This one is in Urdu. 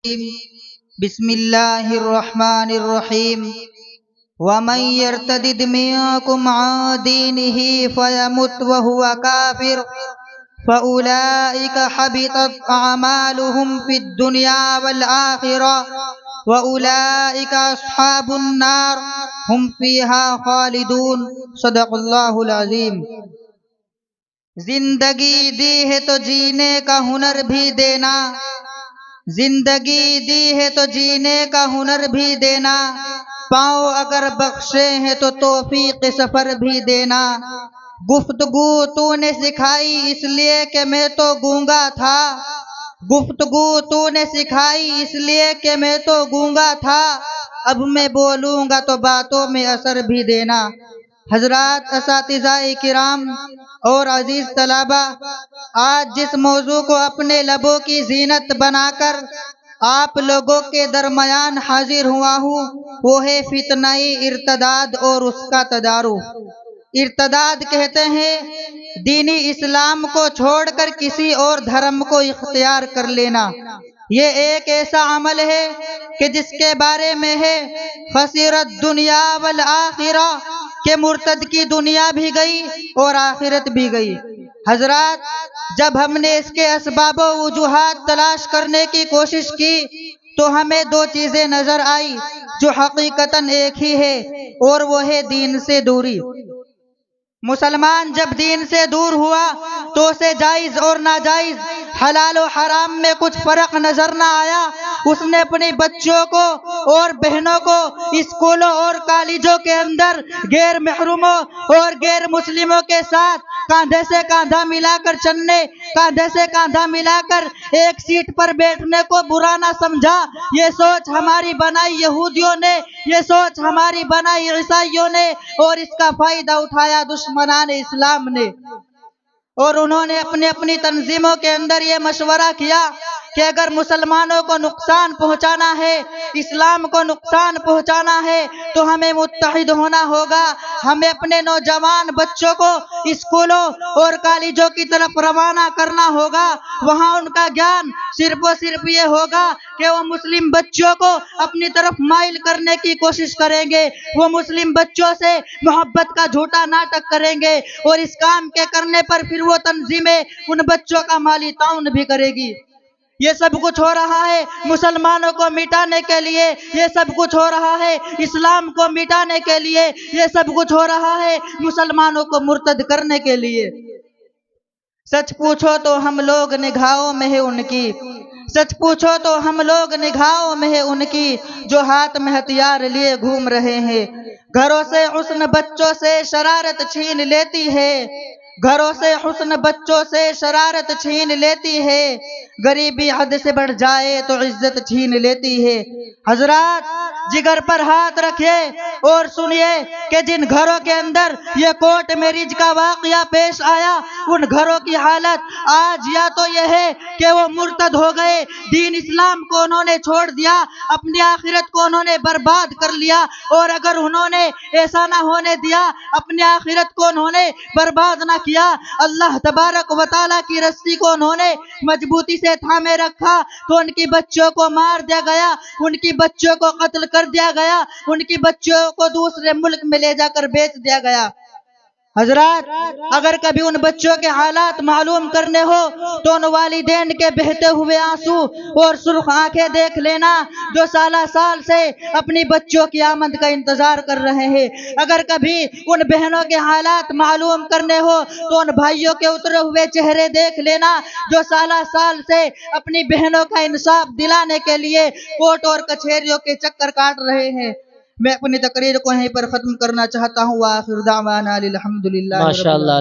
بسم اللہ الرحمن الرحیم ومن يرتد منكم عن دينه فيمت وهو كافر فأولئك حبطت أعمالهم في الدنيا والآخرة وأولئك أصحاب النار هم فيها خالدون صدق اللہ العظیم۔ زندگی دی ہے تو جینے کا ہنر بھی دینا، زندگی دی ہے تو جینے کا ہنر بھی دینا، پاؤں اگر بخشے ہیں تو توفیق سفر بھی دینا۔ گفتگو تو نے سکھائی اس لیے کہ میں تو گونگا تھا، گفتگو تو نے سکھائی اس لیے کہ میں تو گونگا تھا، اب میں بولوں گا تو باتوں میں اثر بھی دینا۔ حضرات، اساتذہ کرام اور عزیز طلبہ، آج جس موضوع کو اپنے لبوں کی زینت بنا کر آپ لوگوں کے درمیان حاضر ہوا ہوں، وہ ہے فتنہ ارتداد اور اس کا تدارک۔ ارتداد کہتے ہیں دینی اسلام کو چھوڑ کر کسی اور دھرم کو اختیار کر لینا۔ یہ ایک ایسا عمل ہے کہ جس کے بارے میں ہے خسرت دنیا والآخرہ، کہ مرتد کی دنیا بھی گئی اور آخرت بھی گئی۔ حضرات، جب ہم نے اس کے اسباب و وجوہات تلاش کرنے کی کوشش کی تو ہمیں دو چیزیں نظر آئی جو حقیقتاً ایک ہی ہے، اور وہ ہے دین سے دوری۔ مسلمان جب دین سے دور ہوا تو اسے جائز اور ناجائز، حلال و حرام میں کچھ فرق نظر نہ آیا۔ اس نے اپنی بچوں کو اور بہنوں کو اسکولوں اور کالجوں کے اندر غیر محروموں اور غیر مسلموں کے ساتھ کاندھے سے کاندھا ملا کر چلنے، کاندھے سے کاندھا ملا کر ایک سیٹ پر بیٹھنے کو برا نہ سمجھا۔ یہ سوچ ہماری بنائی یہودیوں نے، یہ سوچ ہماری بنائی عیسائیوں نے، اور اس کا فائدہ اٹھایا دشمنان اسلام نے۔ اور انہوں نے اپنی اپنی تنظیموں کے اندر یہ مشورہ کیا کہ اگر مسلمانوں کو نقصان پہنچانا ہے، اسلام کو نقصان پہنچانا ہے، تو ہمیں متحد ہونا ہوگا۔ ہمیں اپنے نوجوان بچوں کو اسکولوں اور کالجوں کی طرف روانہ کرنا ہوگا۔ وہاں ان کا گیان صرف و صرف یہ ہوگا کہ وہ مسلم بچوں کو اپنی طرف مائل کرنے کی کوشش کریں گے، وہ مسلم بچوں سے محبت کا جھوٹا ناٹک کریں گے، اور اس کام کے کرنے پر پھر وہ تنظیمیں ان بچوں کا مالی تعاون بھی کرے گی۔ یہ سب کچھ ہو رہا ہے مسلمانوں کو مٹانے کے لیے، یہ سب کچھ ہو رہا ہے اسلام کو مٹانے کے لیے، یہ سب کچھ ہو رہا ہے مسلمانوں کو مرتد کرنے کے لیے۔ سچ پوچھو تو ہم لوگ نگاہوں میں ہے ان کی، سچ پوچھو تو ہم لوگ نگاہوں میں ہے ان کی، جو ہاتھ میں ہتھیار لیے گھوم رہے ہیں۔ گھروں سے حسن بچوں سے شرارت چھین لیتی ہے، گھروں سے حسن بچوں سے شرارت چھین لیتی ہے، غریبی حد سے بڑھ جائے تو عزت چھین لیتی ہے۔ حضرات، جگر پر ہاتھ رکھے اور سنیے کہ جن گھروں کے اندر یہ کورٹ میرج کا واقعہ پیش آیا، ان گھروں کی حالت آج یا تو یہ ہے کہ وہ مرتد ہو گئے، دین اسلام کو انہوں نے چھوڑ دیا، اپنی آخرت کو انہوں نے برباد کر لیا، اور اگر انہوں نے ایسا نہ ہونے دیا، اپنی آخرت کو انہوں نے برباد نہ کیا، اللہ تبارک و تعالیٰ کی رسی کو انہوں نے مضبوطی سے تھامے رکھا، تو ان کی بچوں کو مار دیا گیا، ان کی بچوں کو قتل کر دیا گیا، ان کی بچوں کو دوسرے ملک میں لے جا کر بیچ دیا گیا۔ حضرات، اگر کبھی ان بچوں کے حالات معلوم کرنے ہو تو ان والدین کے بہتے ہوئے آنسو اور سرخ آنکھیں دیکھ لینا جو سالہ سال سے اپنی بچوں کی آمد کا انتظار کر رہے ہیں۔ اگر کبھی ان بہنوں کے حالات معلوم کرنے ہو تو ان بھائیوں کے اترے ہوئے چہرے دیکھ لینا جو سالہ سال سے اپنی بہنوں کا انصاف دلانے کے لیے کورٹ اور کچہریوں کے چکر کاٹ رہے ہیں۔ میں اپنی تقریر کو یہیں پر ختم کرنا چاہتا ہوں۔ وآخر دعوانا الحمدللہ۔ ماشاءاللہ۔